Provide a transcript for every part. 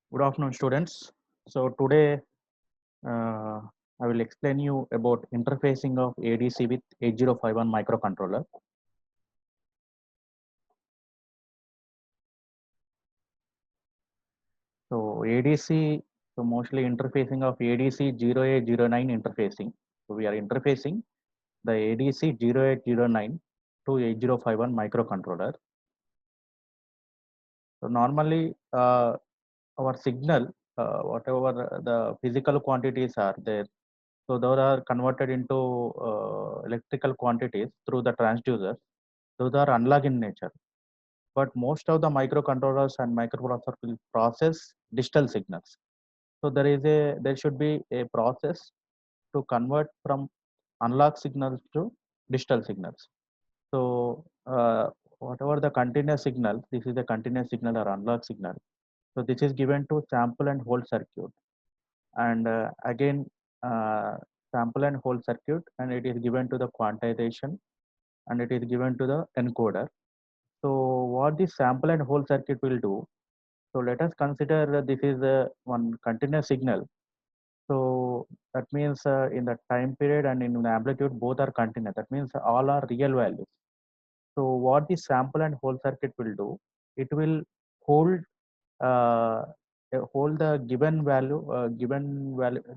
Good afternoon, students. So today uh, I will explain you about interfacing of ADC with 8051 microcontroller. So ADC, so mostly interfacing of ADC 0809 interfacing. So we are interfacing the ADC 0809 to 8051 microcontroller. So normally our signal, whatever the physical quantities are there, so those are converted into electrical quantities through the transducer. Those are analog in nature, but most of the microcontrollers and microprocessors will process digital signals. So there should be a process to convert from analog signals to digital signals. So whatever the continuous signal, this is the continuous signal or analog signal. So this is given to sample and hold circuit, and again uh, sample and hold circuit, and it is given to the quantization, and it is given to the encoder. So what this sample and hold circuit will do, so let us consider this is one continuous signal. So that means in the time period and in the amplitude both are continuous. That means all are real values. So what the sample and hold circuit will do, it will hold uh, hold the given value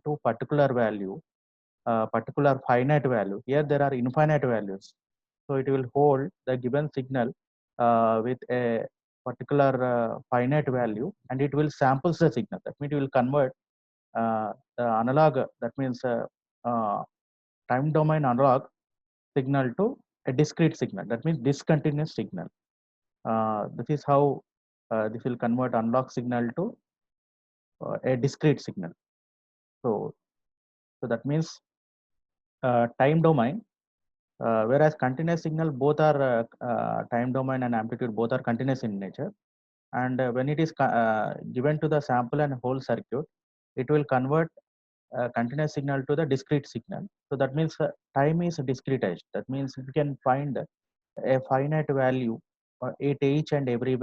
to particular value, particular finite value. Here there are infinite values. So it will hold the given signal with a particular finite value, and it will samples the signal. That means it will convert the analog, that means uh, time domain analog signal to a discrete signal. That means discontinuous signal. This is how this will convert analog signal to a discrete signal. So, so that means time domain. Whereas continuous signal both are time domain and amplitude both are continuous in nature, and when it is given to the sample and hold circuit, it will convert continuous signal to the discrete signal. So that means time is discretized. That means you can find a finite value at each and every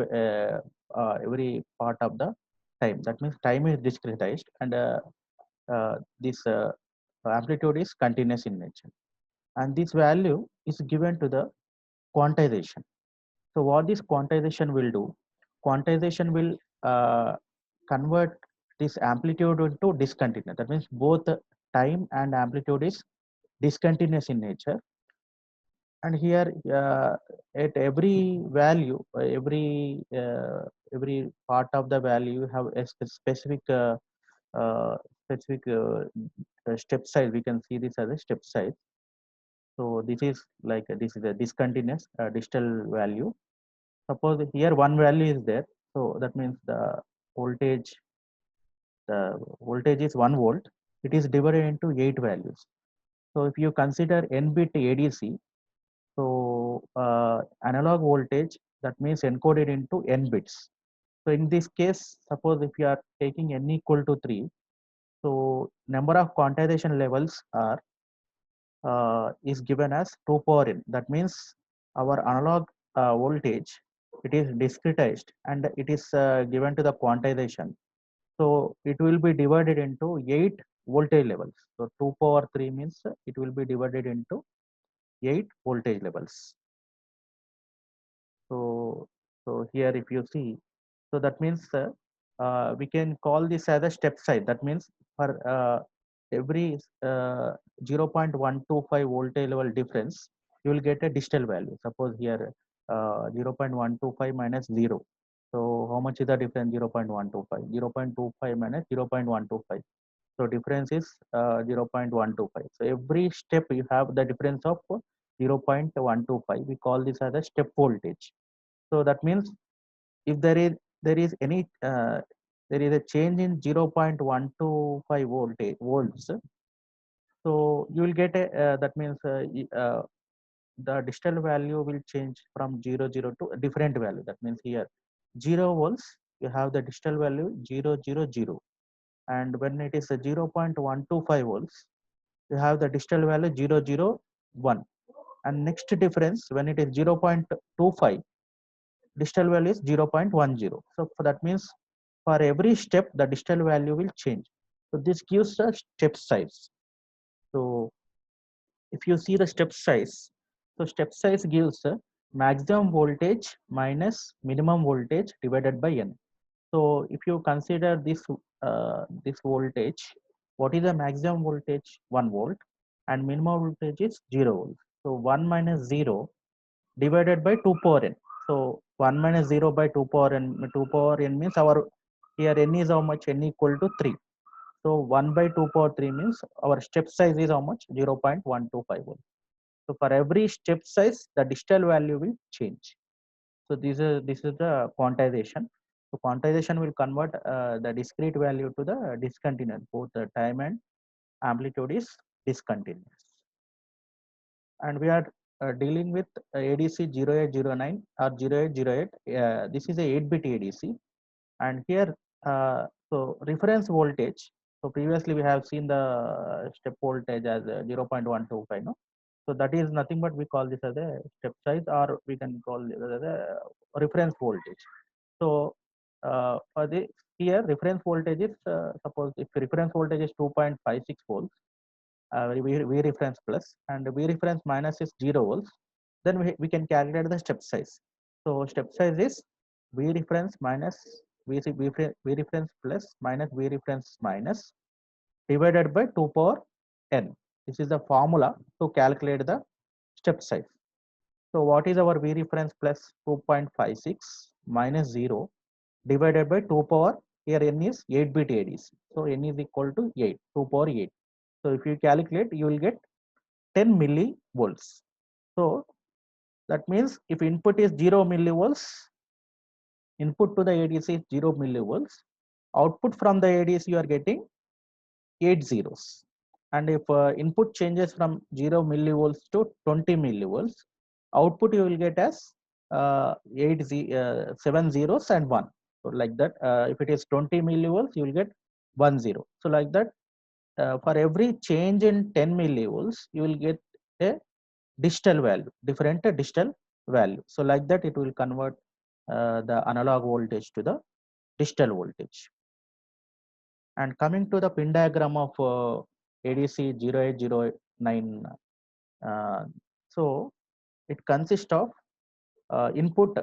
part of the time. That means time is discretized, and this amplitude is continuous in nature, and this value is given to the quantization. So what this quantization will do, quantization will convert this amplitude into discontinuous. That means both time and amplitude is discontinuous in nature. And here at every value, every part of the value you have a specific uh, specific step size. We can see this as a step size. So this is like this is a discontinuous digital value. Suppose here one value is there, so that means voltage the voltage is 1 volt. It is divided into 8 values. So if you consider n bit ADC, so analog voltage, that means encoded into n bits. So in this case, suppose if you are taking n equal to 3, so number of quantization levels are is given as 2 power n. That means our analog voltage, it is discretized and it is given to the quantization. So it will be divided into 8 voltage levels. So 2 power 3 means it will be divided into 8 voltage levels. So, so here if you see, so that means we can call this as a step size. That means for every 0.125 voltage level difference, you will get a digital value. Suppose here 0.125 minus 0. So how much is the difference? 0.125. 0.25 minus 0.125. So difference is 0.125. So every step you have the difference of 0.125. We call this as a step voltage. So that means if there is any there is a change in 0.125 volts, so you will get a that means the digital value will change from 00 to a different value. That means here 0 volts, you have the digital value 000, and when it is a 0.125 volts, you have the digital value 001, and next difference when it is 0.25, digital value is 0.10. So for that means for every step, the digital value will change. So this gives a step size. So if you see the step size, so step size gives a maximum voltage minus minimum voltage divided by n. So if you consider this voltage, what is the maximum voltage? 1 volt, and minimum voltage is 0 volt. So 1 minus 0 divided by 2 power n. So 1 minus 0 by 2 power n. 2 power n means our here n is how much? N equal to 3. So 1 by 2 power 3 means our step size is how much? 0.125 volt. So for every step size, the digital value will change. So this is the quantization. So quantization will convert the discrete value to the discontinuous. Both the time and amplitude is discontinuous. And we are dealing with ADC 0809 or 0808. This is a 8-bit ADC, and here so reference voltage. So previously we have seen the step voltage as 0.125. No? So that is nothing but we call this as a step size, or we can call it as a reference voltage. So for the here reference voltage is suppose if reference voltage is 2.56 volts, V reference plus, and V reference minus is 0 volts, then we can calculate the step size. So step size is V reference minus V reference plus minus V reference minus divided by 2 power n. This is the formula to calculate the step size. So what is our V reference plus 2.56 minus 0 divided by 2 power, here n is 8-bit ADC. So n is equal to 8, 2 power 8. So if you calculate, you will get 10 millivolts. So that means if input is 0 millivolts, input to the ADC is 0 millivolts, output from the ADC you are getting 8 zeros. And if input changes from 0 millivolts to 20 millivolts, output you will get as 7 zeros and 1. So like that, if it is 20 millivolts, you will get 1 zero. So like that, for every change in 10 millivolts, you will get a digital value, different digital value. So like that, it will convert the analog voltage to the digital voltage. And coming to the pin diagram of ADC 0809, so it consists of input,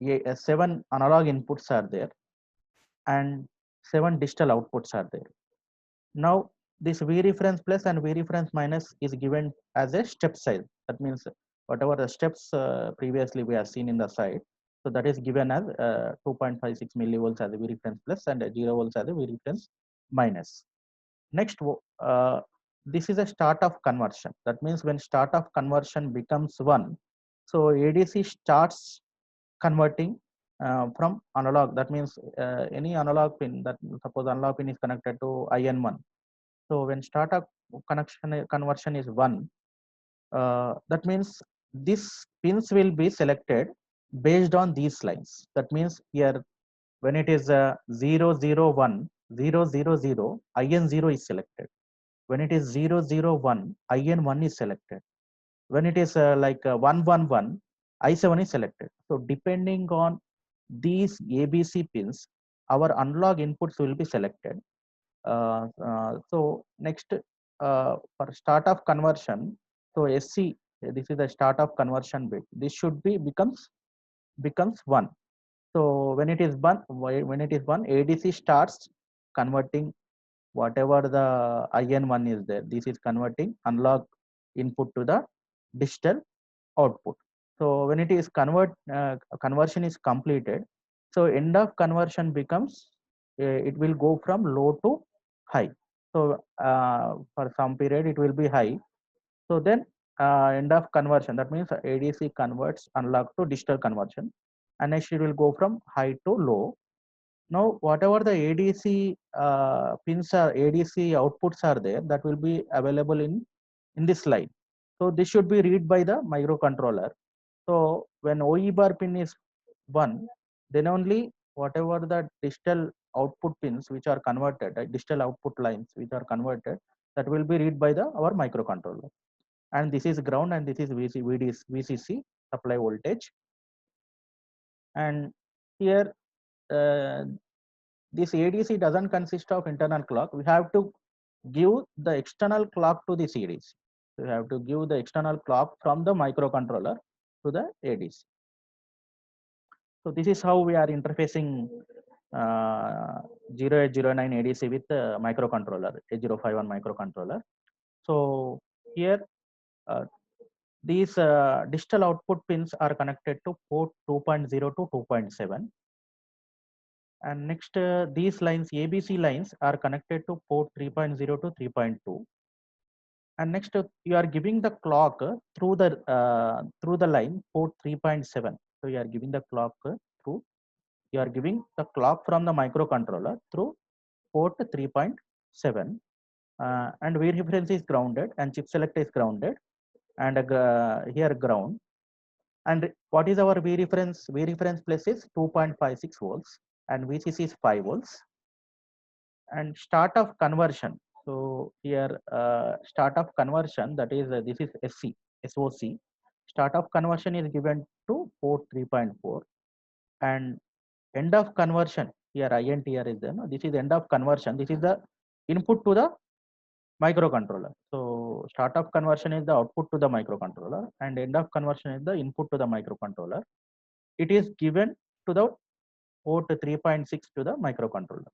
7 analog inputs are there, and 7 digital outputs are there. Now this V reference plus and V reference minus is given as a step size. That means whatever the steps previously we have seen in the side, so that is given as 2.56 millivolts as a V reference plus and 0 volts as a V reference minus. Next, this is a start of conversion. That means when start of conversion becomes 1, so ADC starts converting from analog. That means any analog pin, that suppose analog pin is connected to IN1. So when start of conversion is 1, that means these pins will be selected based on these lines. That means here when it is 0, 0, 1, 0, 0, 0, IN0 is selected. When it is 0, 0, 1, IN1 is selected. When it is 1, 1, 1, I7 is selected. So depending on these ABC pins, our analog inputs will be selected. So next, for start of conversion, so SC, this is the start of conversion bit. This should be becomes 1. So when it is 1, ADC starts converting whatever the IN1 is there. This is converting analog input to the digital output. So when it is conversion is completed, so end of conversion becomes it will go from low to high. So for some period it will be high. So then end of conversion, that means ADC converts analog to digital conversion, and next it will go from high to low. Now whatever the ADC pins are, ADC outputs are there, that will be available in this slide. So this should be read by the microcontroller. So when OE bar pin is 1, then only whatever the digital output pins which are converted, digital output lines which are converted, that will be read by the our microcontroller. And this is ground, and this is VCC supply voltage. And here this ADC doesn't consist of internal clock. We have to give the external clock to this ADC. We have to give the external clock from the microcontroller to the ADC. So this is how we are interfacing 0809 ADC with the microcontroller, 8051 microcontroller. So here these digital output pins are connected to port 2.0 to 2.7. And next, these lines, ABC lines, are connected to port 3.0 to 3.2. And next, you are giving the clock through the line port 3.7. So you are giving the clock through. You are giving the clock from the microcontroller through port 3.7. And V reference is grounded, and chip select is grounded, and here ground. And what is our V reference? V reference place is 2.56 volts, and VCC is 5 volts. And start of conversion. So here start of conversion, that is this is SOC. Start of conversion is given to port 3.4, and end of conversion, here INTR is there. No? This is end of conversion. This is the input to the microcontroller. So start of conversion is the output to the microcontroller, and end of conversion is the input to the microcontroller. It is given to the port 3.6 to the microcontroller.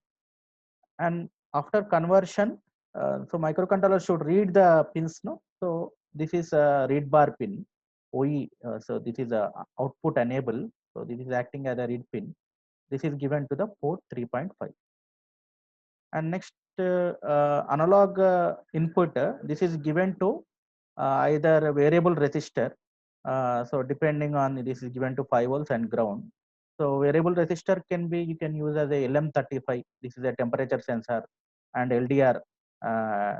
And after conversion, so microcontroller should read the pins. No, so this is a read bar pin, OE. So this is a output enable. So this is acting as a read pin. This is given to the port 3.5. And next, analog input. This is given to either a variable resistor. So depending on, this is given to 5 volts and ground. So variable resistor can be, you can use as a LM35. This is a temperature sensor, and LDR,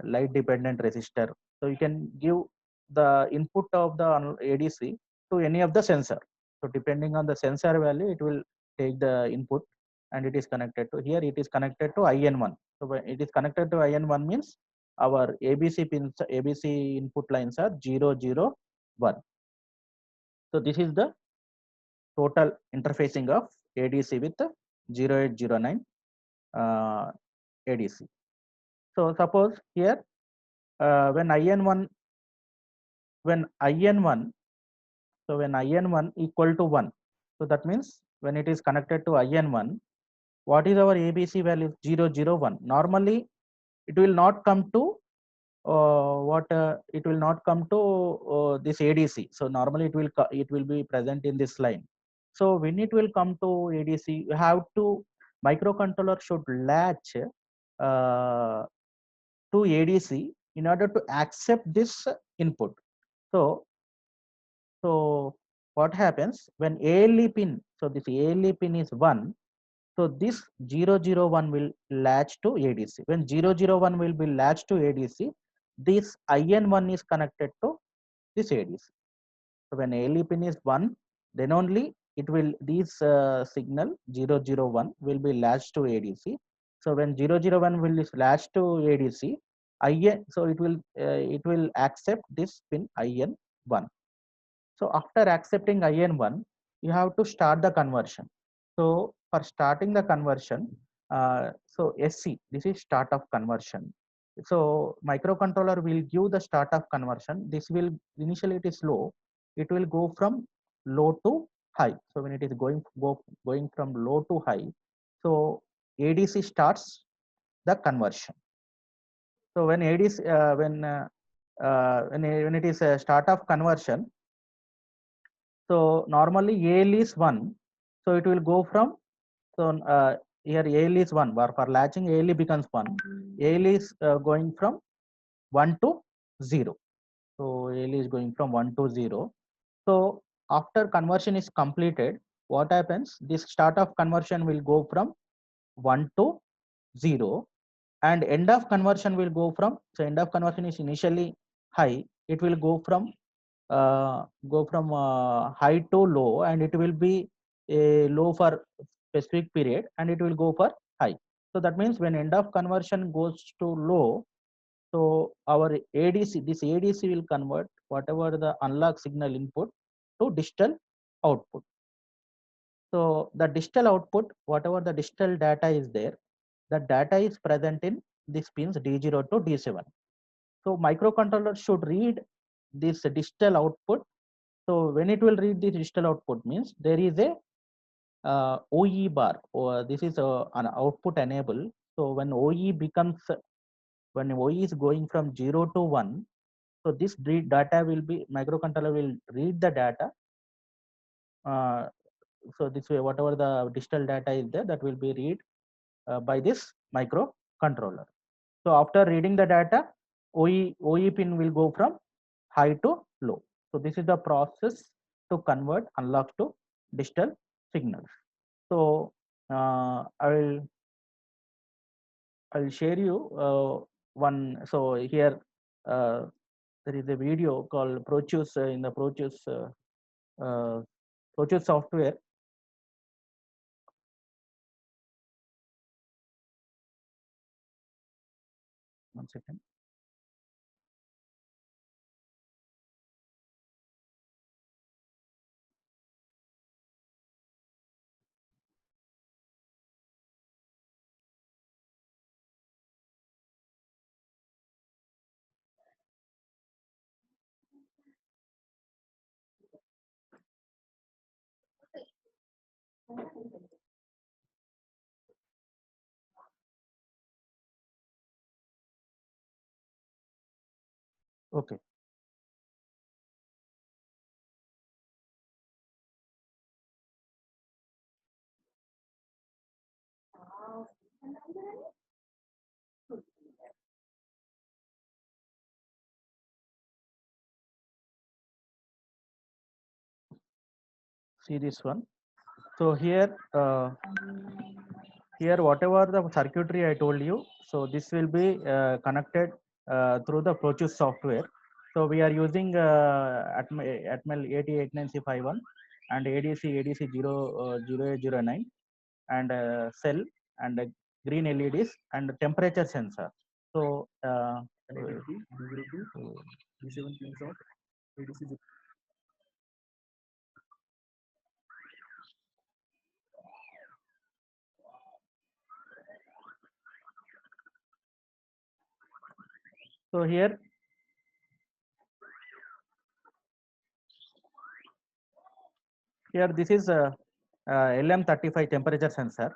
light dependent resistor. So you can give the input of the ADC to any of the sensor. So depending on the sensor value, it will take the input, and it is connected to, here it is connected to IN1. So when it is connected to IN1 means our ABC pins, ABC input lines are 0, 0, 1. So this is the total interfacing of ADC with 0809 ADC. So suppose here when IN1, so when IN1 equal to 1, so that means when it is connected to IN1, what is our ABC value? 0, 0, 1. Normally it will not come to it will not come to this ADC. So normally it will be present in this line. So when it will come to ADC, you have to, microcontroller should latch to ADC in order to accept this input. So what happens when ALE pin? So this ALE pin is 1. So this 001 will latch to ADC. When 001 will be latched to ADC, this IN1 is connected to this ADC. So when ALE pin is 1, then only it will, this signal 001 will be latched to ADC. So when 001 will is latched to ADC, so it will accept this pin IN1. So after accepting IN1, you have to start the conversion. So for starting the conversion, so SC, this is start of conversion. So microcontroller will give the start of conversion. This will, initially it is low. It will go from low to high. So when it is going from low to high, so ADC starts the conversion. So when ADC when it is a start of conversion, so normally AL is 1, so it will go from, so here AL is 1, but for latching AL becomes 1. AL is going from 1 to 0. So AL is going from 1 to 0. So after conversion is completed, what happens? This start of conversion will go from 1 to 0, and end of conversion will go from, so end of conversion is initially high, it will go from high to low, and it will be a low for specific period, and it will go for high. So that means when end of conversion goes to low, so our ADC, this ADC will convert whatever the analog signal input to digital output. So the digital output, whatever the digital data is there, the data is present in these pins D0 to D7. So microcontroller should read this digital output. So when it will read the digital output means there is a OE bar, or this is an output enable. So when OE is going from 0 to 1, so this data will be, microcontroller will read the data. So this way, whatever the digital data is there, that will be read by this microcontroller. So after reading the data, OE pin will go from high to low. So this is the process to convert analog to digital signals. So I'll share you one. So here there is a video called ProChews in the ProChews software. One second. Okay. See this one. So here whatever the circuitry I told you, so this will be connected through the ProChews software. So we are using Atmel 8089C51 and ADC 0809 and cell and green LEDs and temperature sensor. So so here this is LM35 temperature sensor,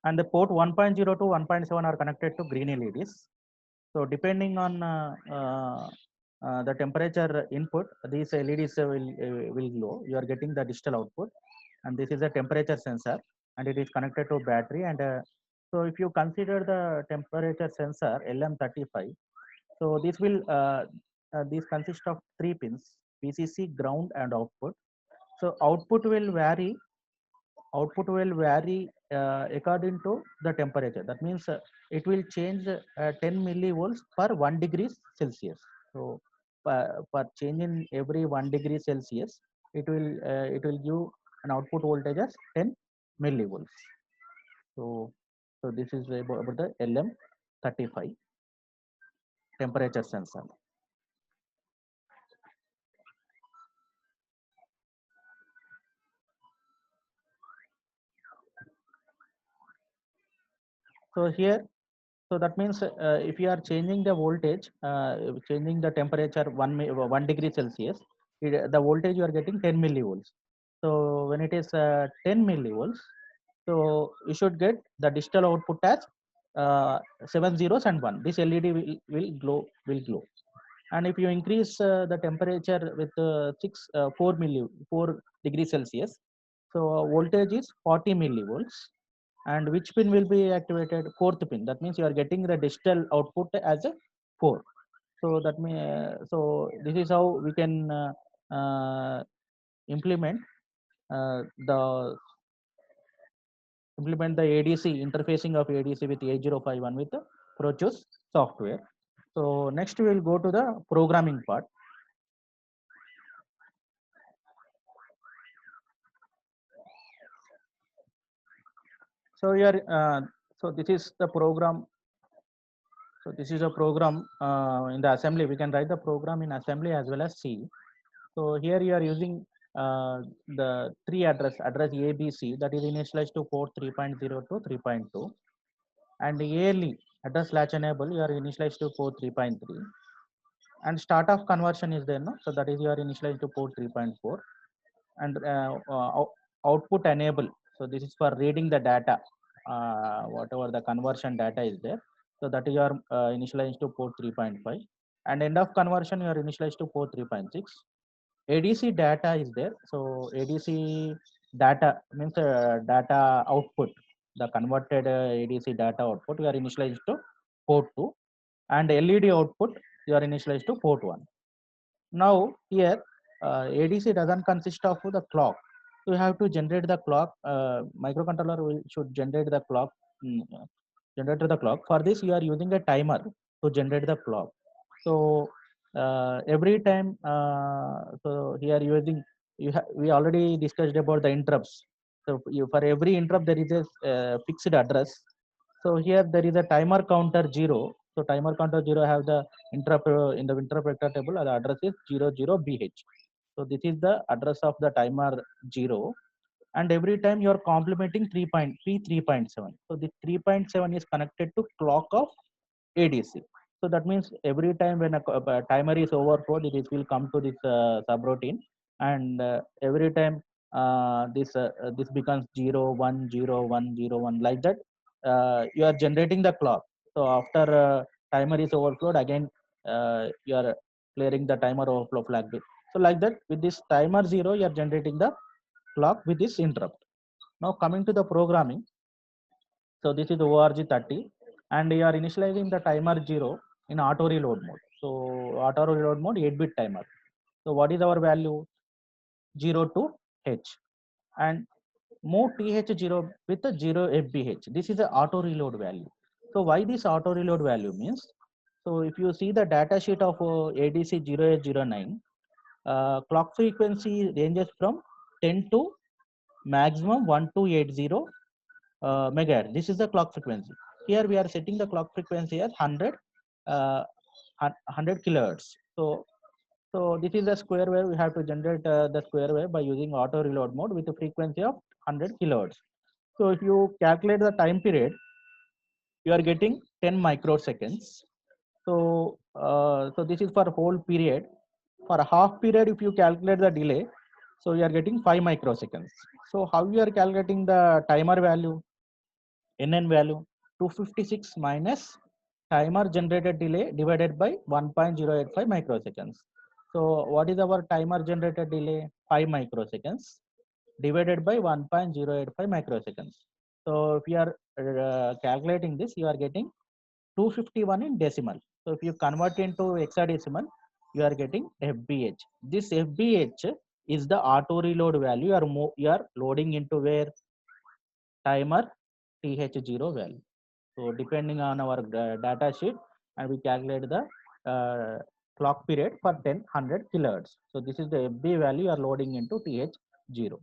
and the port 1.0 to 1.7 are connected to green LEDs. So depending on the temperature input, these LEDs will glow. You are getting the digital output, and this is a temperature sensor, and it is connected to battery. And so if you consider the temperature sensor LM35, so this consists of 3 pins: VCC, ground, and output. So output will vary according to the temperature. That means it will change 10 millivolts per 1 degree Celsius. So per change in every 1 degree Celsius, it will give an output voltage as 10 millivolts. So this is about the LM35 temperature sensor. So here, so that means if you are changing the voltage, changing the temperature 1 degree Celsius, the voltage you are getting 10 millivolts. So when it is 10 millivolts, so you should get the digital output as 7 zeros and 1. This LED will glow. And if you increase the temperature with 4 degrees Celsius, so voltage is 40 millivolts. And which pin will be activated? Fourth pin. That means you are getting the digital output as a 4. So that means this is how we can implement uh, the the ADC interfacing of ADC with 8051 with the ProChews software. So next we will go to the programming part. So here, so this is the program. So this is a program in the assembly. We can write the program in assembly as well as C. So here you are using the three address A, B, C, that is initialized to port 3.0 to 3.2, and ALE address latch enable you are initialized to port 3.3, and start of conversion is there, no? So that is you are initialized to port 3.4, and output enable. So this is for reading the data, whatever the conversion data is there. So that is your initialized to port 3.5, and end of conversion you are initialized to port 3.6. ADC data is there. So ADC data means data output, the converted ADC data output you are initialized to port 2, and LED output you are initialized to port 1. Now here ADC doesn't consist of the clock. So you have to generate the clock. Should generate the clock. Generate the clock. For this you are using a timer to generate the clock. So every time, so here using we already discussed about the interrupts. So for every interrupt there is a fixed address. So here there is a timer counter 0. So timer counter 0 have the interrupt in the interrupt vector table. The address is 00BH. So this is the address of the timer 0, and every time you are complementing 3.7. So the 3.7 is connected to clock of ADC. So that means every time when a timer is overflowed, will come to this subroutine, and every time this becomes 0 1 0 1 0 1, like that. You are generating the clock. So after timer is overflowed, again you are clearing the timer overflow flag bit. So like that, with this timer 0, you are generating the clock with this interrupt. Now coming to the programming. So this is ORG30, and you are initializing the timer 0 in auto reload mode. So auto reload mode 8-bit timer. So what is our value? 0 to H, and move TH0 with the 0 FBH. This is the auto reload value. So why this auto reload value means? So if you see the data sheet of ADC 0809, clock frequency ranges from 10 to maximum 1280 megahertz. This is the clock frequency. Here we are setting the clock frequency as 100 kilohertz. So this is the square wave. We have to generate the square wave by using auto reload mode with a frequency of 100 kilohertz. So if you calculate the time period, you are getting 10 microseconds. So this is for whole period. For a half period, if you calculate the delay, so you are getting 5 microseconds. So how you are calculating the timer value? NN value 256 minus timer generated delay divided by 1.085 microseconds. So what is our timer generated delay? 5 microseconds divided by 1.085 microseconds. So if you are calculating this, you are getting 251 in decimal. So if you convert into hexadecimal, you are getting FBH. This FBH is the auto reload value you are loading into where? Timer TH0 value. So depending on our data sheet, and we calculate the clock period for 100 kilohertz. So this is the FB value you are loading into TH0,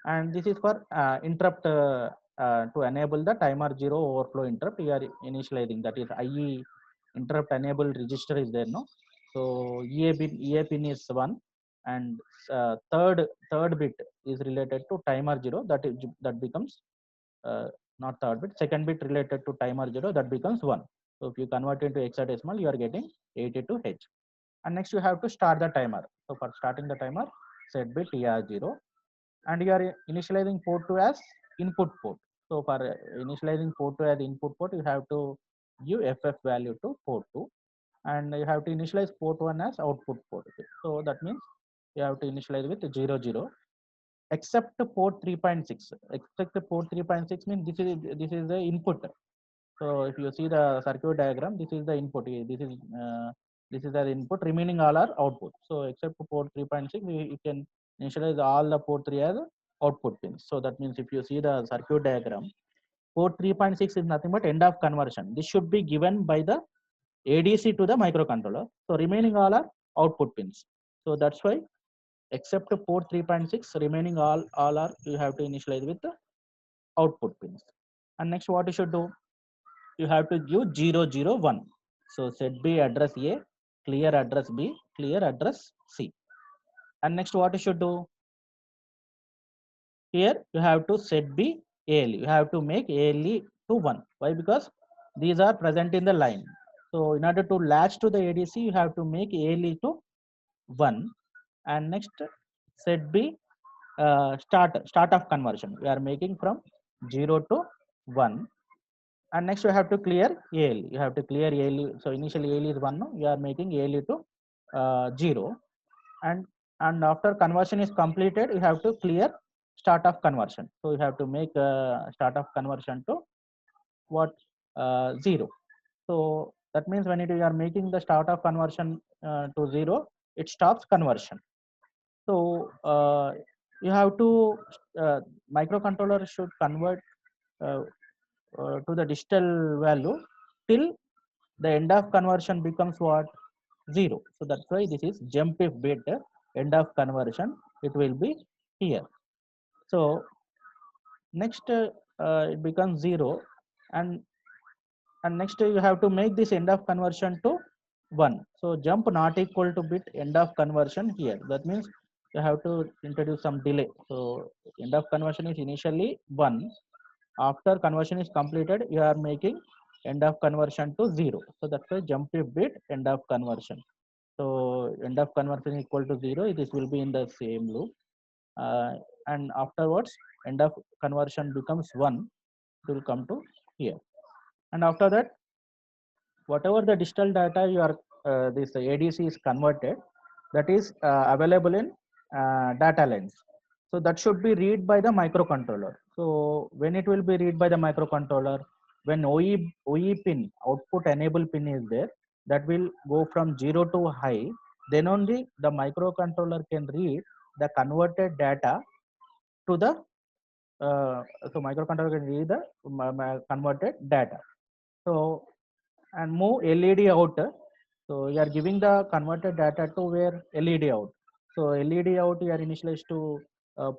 and this is for interrupt to enable the timer 0 overflow interrupt. You are initializing, that is IE interrupt enable register is there, no? So EA pin is 1, and third bit is related to timer 0. That becomes not third bit, second bit related to timer 0, that becomes 1. So if you convert into hexadecimal, you are getting 82H. And next you have to start the timer. So for starting the timer, set bit TR0, and you are initializing port 2 as input port. So for initializing port 2 as input port, you have to give FF value to port 2, and you have to initialize port 1 as output port. So that means you have to initialize with 00, except port 3.6. Except port 3.6 means this is the input. So if you see the circuit diagram, this is the input. This is the input. Remaining all are output. So except port 3.6, you can initialize all the port 3 as output pins. So that means if you see the circuit diagram, port 3.6 is nothing but end of conversion. This should be given by the ADC to the microcontroller. So remaining all are output pins. So that's why except port 3.6, remaining all are you have to initialize with the output pins. And next what you should do, you have to give 001. So set B address A, clear address B, clear address C. And next what you should do, here you have to set B ALE. You have to make ALE to 1. Why? Because these are present in the line. So in order to latch to the ADC, you have to make ALE to 1. And next, set B start of conversion. We are making from 0 to 1. And next you have to clear ALE. You have to clear ALE. So initially ALE is 1. No? You are making ALE to 0. And after conversion is completed, you have to clear start of conversion. So you have to make start of conversion to what 0. So that means when you are making the start of conversion to 0, it stops conversion. So you have to microcontroller should convert uh, to the digital value till the end of conversion becomes what 0. So that's why this is jump if bit end of conversion. It will be here. So next it becomes 0, and next you have to make this end of conversion to 1. So jump not equal to bit end of conversion here. That means you have to introduce some delay. So end of conversion is initially 1. After conversion is completed, you are making end of conversion to 0. So that's why jump if bit end of conversion. So end of conversion equal to 0. This will be in the same loop. Uh, and afterwards, end of conversion becomes 1. It will come to here. And after that, whatever the digital data you are this ADC is converted, that is available in data lines. So that should be read by the microcontroller. So when it will be read by the microcontroller, when OE pin output enable pin is there, that will go from 0 to high. Then only the microcontroller can read the converted data to the so microcontroller can read the converted data. So and move LED out. So you are giving the converted data to where LED out. So LED out you are initialized to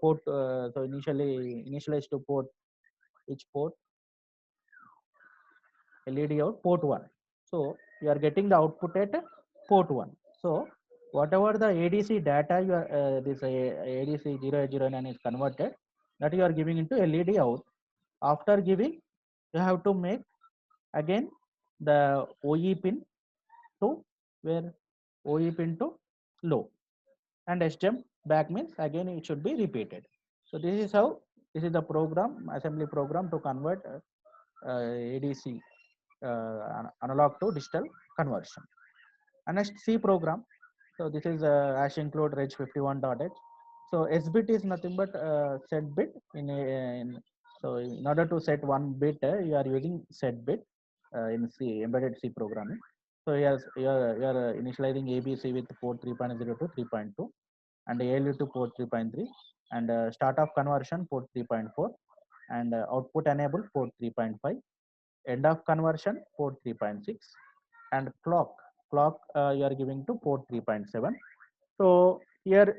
port. So initially initialized to port, each port LED out port 1. So you are getting the output at port 1. So whatever the ADC data you are this ADC 0809 is converted, that you are giving into LED out. After giving, you have to make again the OE pin to where OE pin to low, and SJump back means again it should be repeated. So this is the program, assembly program to convert ADC analog to digital conversion. And next C program. So this is hash include reg51.h. So S bit is nothing but set bit so in order to set one bit, you are using set bit in C embedded C programming. So you are initializing ABC with port 3.0 to 3.2, and ALU to port 3.3, and start of conversion port 3.4, and output enable port 3.5, end of conversion port 3.6, and clock you are giving to port 3.7. So here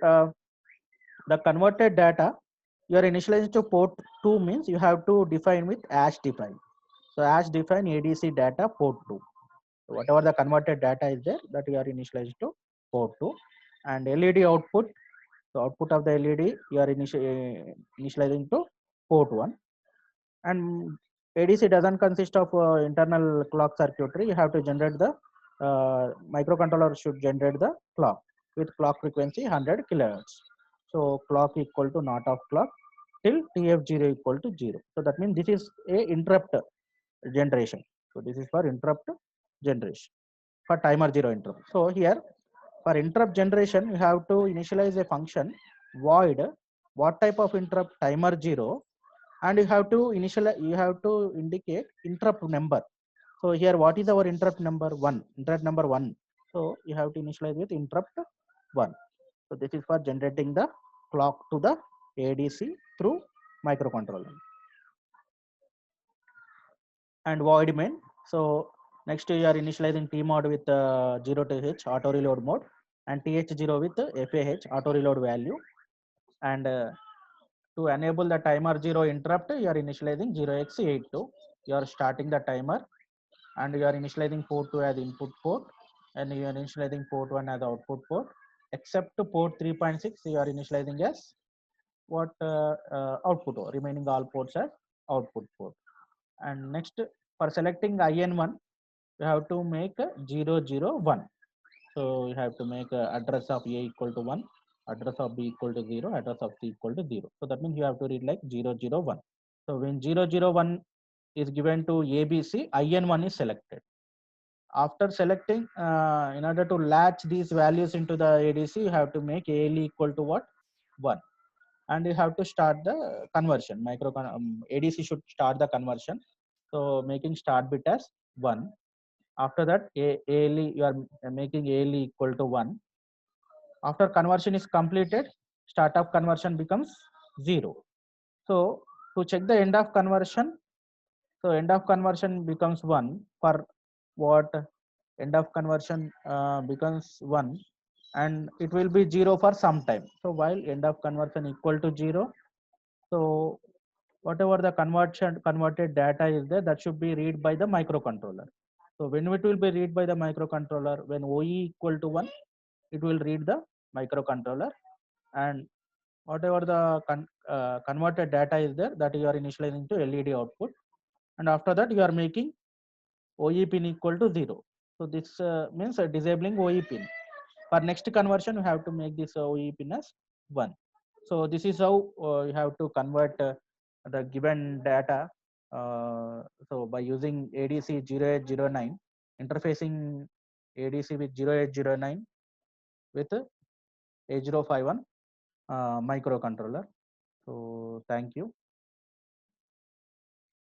the converted data you are initializing to port 2 means you have to define with hash define. So hash define ADC data port 2. So whatever the converted data is there, that you are initialized to port 2. And LED output, so output of the LED you are initializing to port 1. And ADC doesn't consist of internal clock circuitry. You have to generate the microcontroller should generate the clock with clock frequency 100 kilohertz. So clock equal to not of clock till TF0 equal to 0. So that means this is a interrupt generation. So this is for interrupt generation for timer 0 interrupt. So here for interrupt generation, you have to initialize a function void what type of interrupt timer 0, and you have to indicate interrupt number. So here what is our interrupt number 1? Interrupt number 1. So you have to initialize with interrupt 1. So this is for generating the clock to the ADC through microcontroller. And void main. So next you are initializing tmod with 0 to h auto reload mode, and th0 with FAH auto reload value. And to enable the timer 0 interrupt, you are initializing 0x82. You are starting the timer, and you are initializing port 2 as input port, and you are initializing port 1 as output port. Except to port 3.6, you are initializing as what output, remaining all ports as output port. And next, for selecting IN1, you have to make 001. So you have to make address of A equal to 1, address of B equal to 0, address of C equal to 0. So that means you have to read like 001. So when 001 is given to ABC, IN1 is selected. After selecting, in order to latch these values into the ADC, you have to make ALE equal to what? 1. And you have to start the conversion. ADC should start the conversion. So making start bit as 1. After that, ALE, you are making ALE equal to 1. After conversion is completed, startup conversion becomes 0. So to check the end of conversion, so end of conversion becomes 1 for what? End of conversion becomes 1 and it will be 0 for some time. So while end of conversion equal to 0, so whatever the converted data is there, that should be read by the microcontroller. So when it will be read by the microcontroller, when OE equal to 1, it will read the microcontroller, and whatever the converted data is there, that you are initializing to LED output, and after that you are making OE pin equal to 0. So this means disabling OE pin. For next conversion, you have to make this OE pin as 1. So this is how you have to convert the given data. So by using ADC 0809, interfacing ADC with 0809 with A051 microcontroller. So thank you.